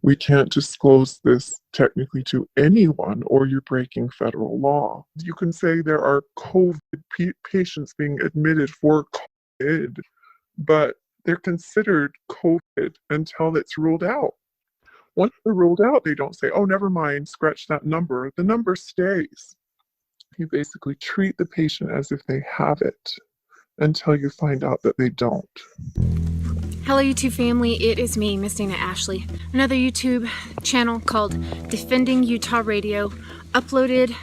We can't disclose this technically to anyone or you're breaking federal law. You can say there are COVID patients being admitted for COVID, but they're considered COVID until it's ruled out. Once they're ruled out, they don't say, oh, never mind, scratch that number. The number stays. You basically treat the patient as if they have it until you find out that they don't. Hello YouTube family, it is me, Miss Dana Ashley. Another YouTube channel called Defending Utah Radio uploaded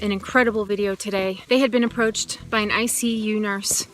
an incredible video today. They had been approached by an ICU nurse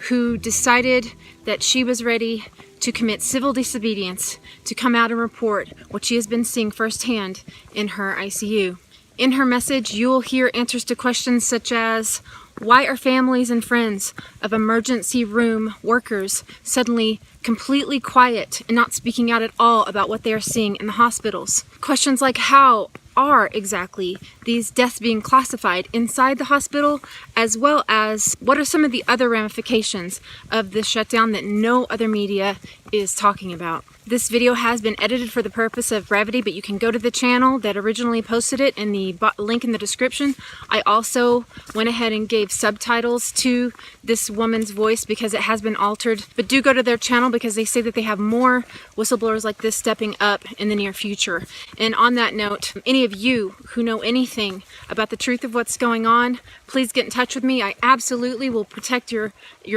who decided that she was ready to commit civil disobedience to come out and report what she has been seeing firsthand in her ICU. In her message, you will hear answers to questions such as, why are families and friends of emergency room workers suddenly completely quiet and not speaking out at all about what they are seeing in the hospitals? Questions like, how are exactly these deaths being classified inside the hospital, as well as what are some of the other ramifications of this shutdown that no other media is talking about. This video has been edited for the purpose of brevity, but you can go to the channel that originally posted it in the link in the description. I also went ahead and gave subtitles to this woman's voice because it has been altered, but do go to their channel because they say that they have more whistleblowers like this stepping up in the near future. And on that note, any of you who know anything about the truth of what's going on, please get in touch with me. I absolutely will protect your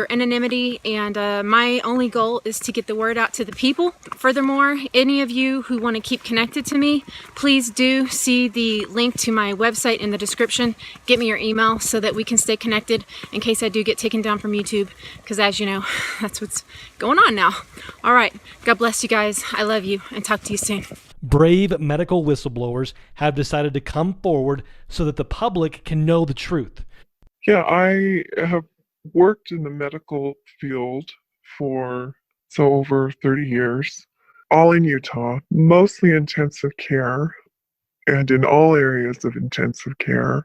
anonymity, and my only goal is to get the word out to the people. Furthermore, any of you who want to keep connected to me, please do see the link to my website in the description. Get me your email so that we can stay connected in case I do get taken down from YouTube, because as you know, that's what's going on now. All right, God bless you guys. I love you, and talk to you soon. Brave medical whistleblowers have decided to come forward so that the public can know the truth. Yeah, I have worked in the medical field for over 30 years, all in Utah, mostly intensive care and in all areas of intensive care.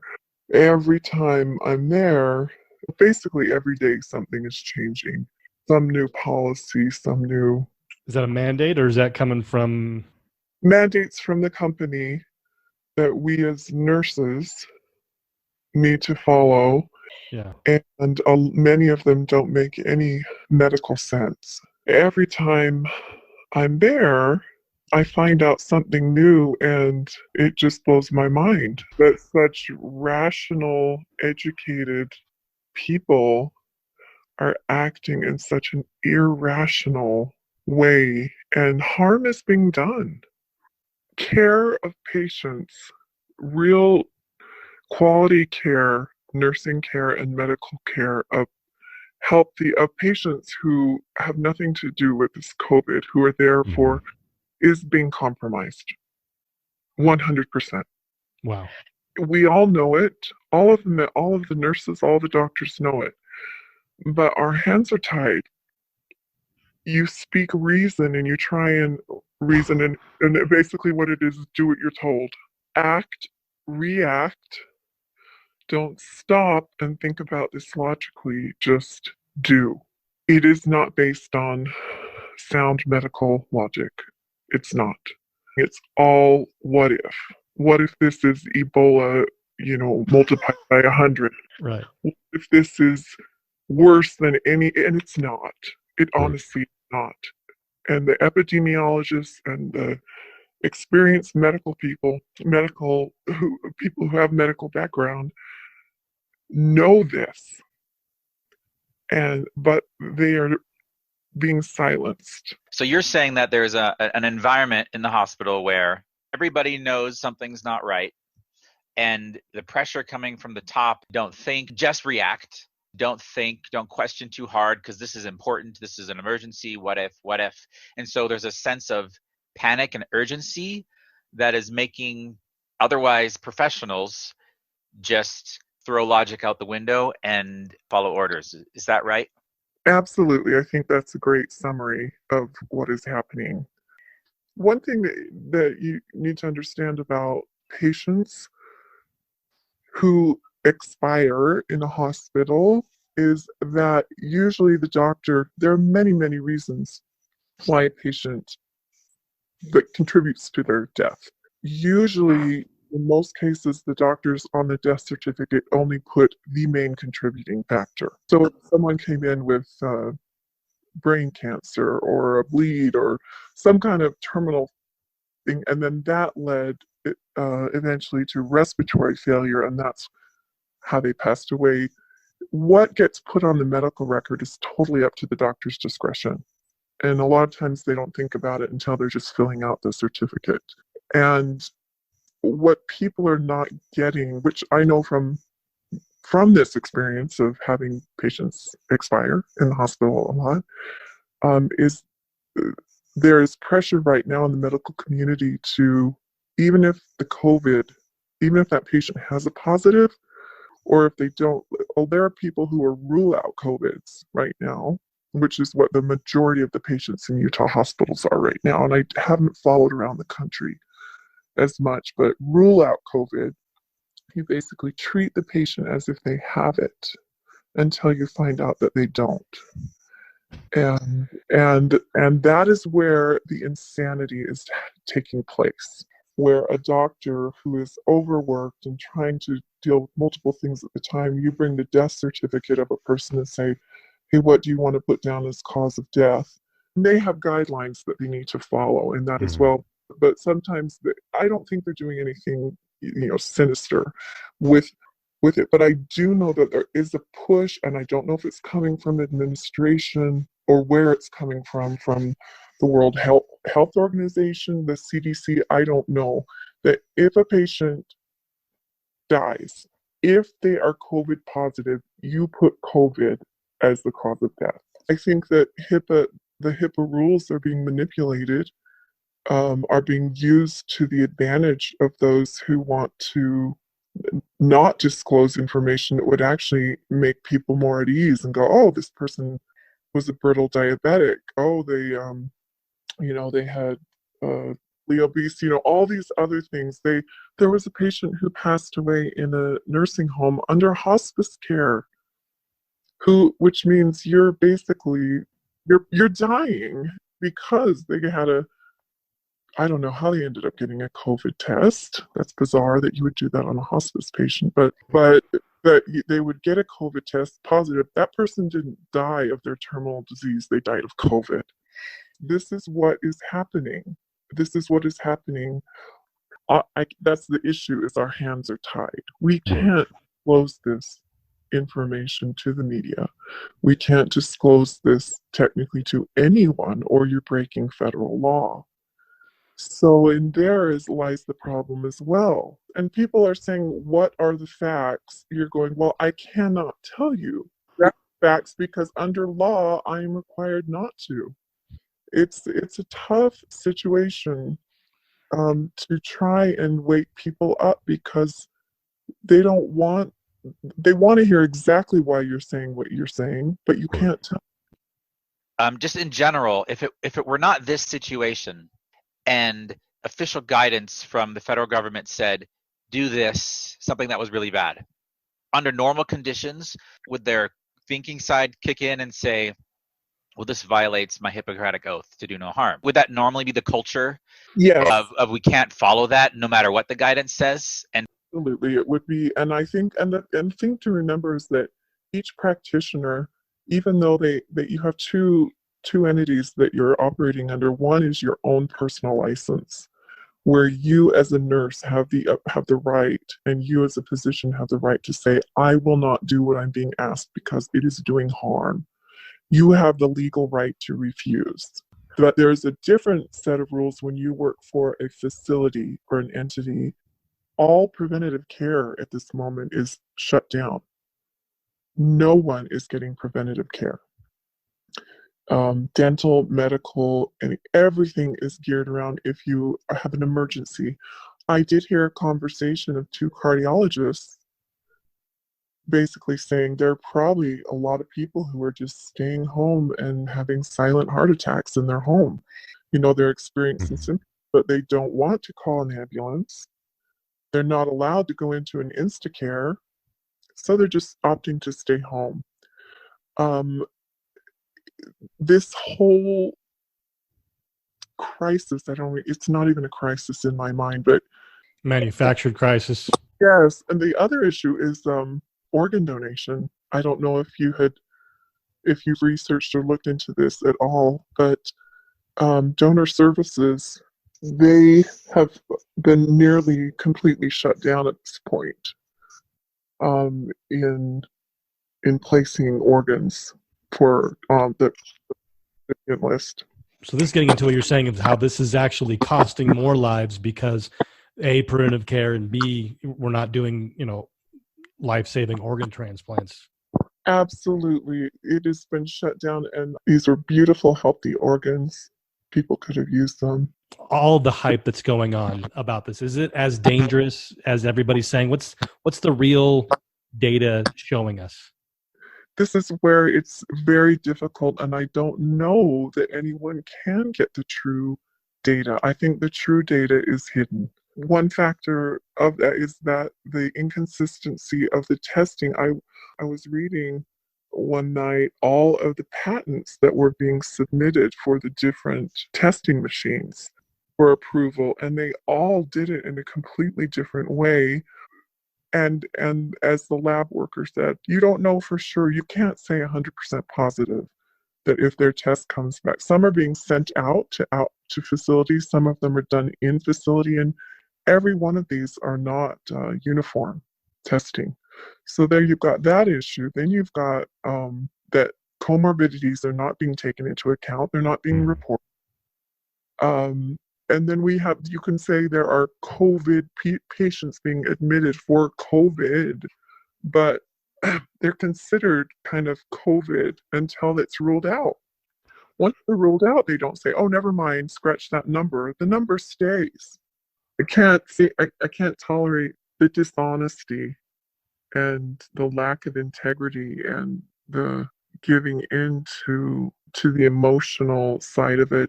Every time I'm there, basically every day something is changing. Some new policy, some new... Is that a mandate, or is that coming from... mandates from the company that we as nurses need to follow. Yeah. And many of them don't make any medical sense. Every time I'm there, I find out something new, and it just blows my mind that such rational, educated people are acting in such an irrational way, and harm is being done. Care of patients, real quality care, nursing care and medical care of patients who have nothing to do with this COVID, who are there for, is being compromised. 100%. Wow. We all know it. All of the nurses, all the doctors know it. But our hands are tied. You speak reason and you try and reason, and basically what it is do what you're told. Act, react. Don't stop and think about this logically, just do. It is not based on sound medical logic. It's not. It's all what if. What if this is Ebola, multiplied by 100? Right. What if this is worse than any, and it's not. It honestly is not. And the epidemiologists and the experienced medical people, people who have medical background, know this, but they are being silenced. So you're saying that there's an environment in the hospital where everybody knows something's not right, and the pressure coming from the top, don't think, just react. Don't think, don't question too hard because this is important. This is an emergency. What if? And so there's a sense of panic and urgency that is making otherwise professionals just throw logic out the window and follow orders. Is that right? Absolutely. I think that's a great summary of what is happening. One thing that you need to understand about patients who expire in a hospital is that usually the doctor, there are many, many reasons why a patient that contributes to their death. Usually, in most cases, the doctors on the death certificate only put the main contributing factor. So if someone came in with brain cancer or a bleed or some kind of terminal thing, and then that led eventually to respiratory failure, and that's how they passed away. What gets put on the medical record is totally up to the doctor's discretion. And a lot of times they don't think about it until they're just filling out the certificate. And what people are not getting, which I know from this experience of having patients expire in the hospital a lot, is there is pressure right now in the medical community to, even if the COVID, even if that patient has a positive, or if they don't, well, there are people who are rule out COVIDs right now, which is what the majority of the patients in Utah hospitals are right now. And I haven't followed around the country as much, but rule out COVID, you basically treat the patient as if they have it until you find out that they don't. And that is where the insanity is taking place, where a doctor who is overworked and trying to deal with multiple things at the time, you bring the death certificate of a person and say, hey, what do you want to put down as cause of death? And they have guidelines that they need to follow in that as well. But sometimes I don't think they're doing anything, sinister with it. But I do know that there is a push, and I don't know if it's coming from administration or where it's coming from the World Health Organization, the CDC, I don't know, that if a patient dies, if they are COVID positive, you put COVID as the cause of death. I think that the HIPAA rules are being manipulated, are being used to the advantage of those who want to not disclose information that would actually make people more at ease and go, oh, this person was a brittle diabetic. Oh, they had obese, all these other things. There was a patient who passed away in a nursing home under hospice care, which means you're basically you're dying because they had I don't know how they ended up getting a COVID test. That's bizarre that you would do that on a hospice patient, but that they would get a COVID test positive. That person didn't die of their terminal disease. They died of COVID. This is what is happening. This is what is happening. That's the issue, is our hands are tied. We can't disclose this information to the media. We can't disclose this technically to anyone, or you're breaking federal law. So in there lies the problem as well. And people are saying, what are the facts? You're going, well, I cannot tell you facts because under law, I am required not to. It's a tough situation to try and wake people up because they want to hear exactly why you're saying what you're saying, but you can't tell. Just in general, if it were not this situation, and official guidance from the federal government said, do this, something that was really bad, under normal conditions, would their thinking side kick in and say, well, this violates my Hippocratic oath to do no harm? Would that normally be the culture? Yes. Of we can't follow that no matter what the guidance says? And absolutely, it would be. And I think, and the thing to remember is that each practitioner, even though that you have two entities that you're operating under, one is your own personal license, where you as a nurse have the right, and you as a physician have the right to say, I will not do what I'm being asked because it is doing harm. You have the legal right to refuse. But there's a different set of rules when you work for a facility or an entity. All preventative care at this moment is shut down. No one is getting preventative care. Dental, medical, and everything is geared around if you have an emergency. I did hear a conversation of two cardiologists basically saying there are probably a lot of people who are just staying home and having silent heart attacks in their home. They're experiencing symptoms, but they don't want to call an ambulance. They're not allowed to go into an Instacare, so they're just opting to stay home. This whole crisis. It's not even a crisis in my mind, but Manufactured crisis. yes. And the other issue is organ donation. I don't know if you've researched or looked into this at all, but donor services, they have been nearly completely shut down at this point in placing organs for the recipient list. So this is getting into what you're saying of how this is actually costing more lives because A, preventive care, and B, we're not doing, life-saving organ transplants. Absolutely. It has been shut down, and these are beautiful, healthy organs. People could have used them. All the hype that's going on about this, is it as dangerous as everybody's saying? What's the real data showing us? This is where it's very difficult, and I don't know that anyone can get the true data. I think the true data is hidden. One factor of that is that the inconsistency of the testing. I was reading one night all of the patents that were being submitted for the different testing machines for approval, and they all did it in a completely different way. And as the lab worker said, you don't know for sure. You can't say 100% positive that if their test comes back. Some are being sent out to facilities. Some of them are done in facility, and every one of these are not uniform testing. So there you've got that issue. Then you've got that comorbidities are not being taken into account. They're not being reported. And then you can say there are COVID patients being admitted for COVID, but they're considered kind of COVID until it's ruled out. Once they're ruled out, they don't say, oh, never mind, scratch that number. The number stays. I can't tolerate the dishonesty and the lack of integrity and the giving in to the emotional side of it.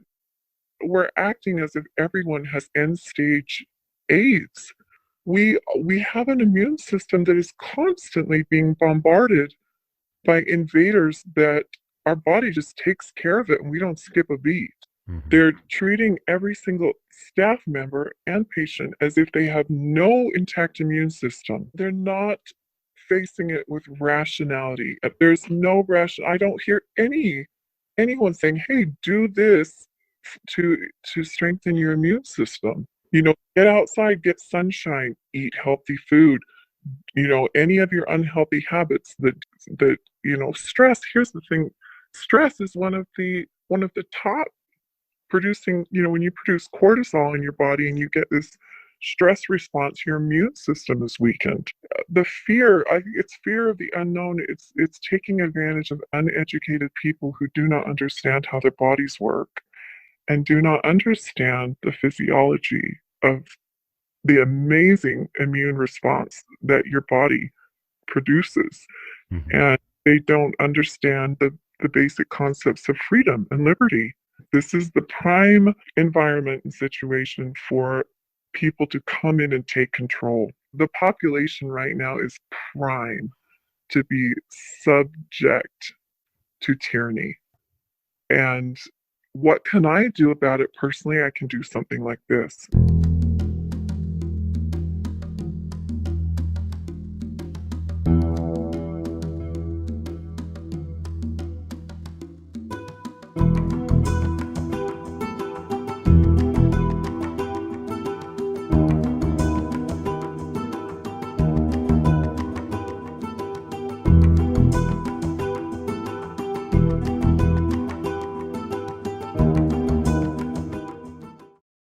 We're acting as if everyone has end-stage AIDS. We have an immune system that is constantly being bombarded by invaders that our body just takes care of it, and we don't skip a beat. Mm-hmm. They're treating every single staff member and patient as if they have no intact immune system. They're not facing it with rationality. There's no I don't hear anyone saying, hey, do this to strengthen your immune system. Get outside, get sunshine, eat healthy food. Any of your unhealthy habits that stress. Here's the thing: stress is one of the top producing. When you produce cortisol in your body and you get this stress response, your immune system is weakened. The fear, I think it's fear of the unknown. It's taking advantage of uneducated people who do not understand how their bodies work and do not understand the physiology of the amazing immune response that your body produces. Mm-hmm. And they don't understand the basic concepts of freedom and liberty. This is the prime environment and situation for people to come in and take control. The population right now is prime to be subject to tyranny. And what can I do about it personally? I can do something like this.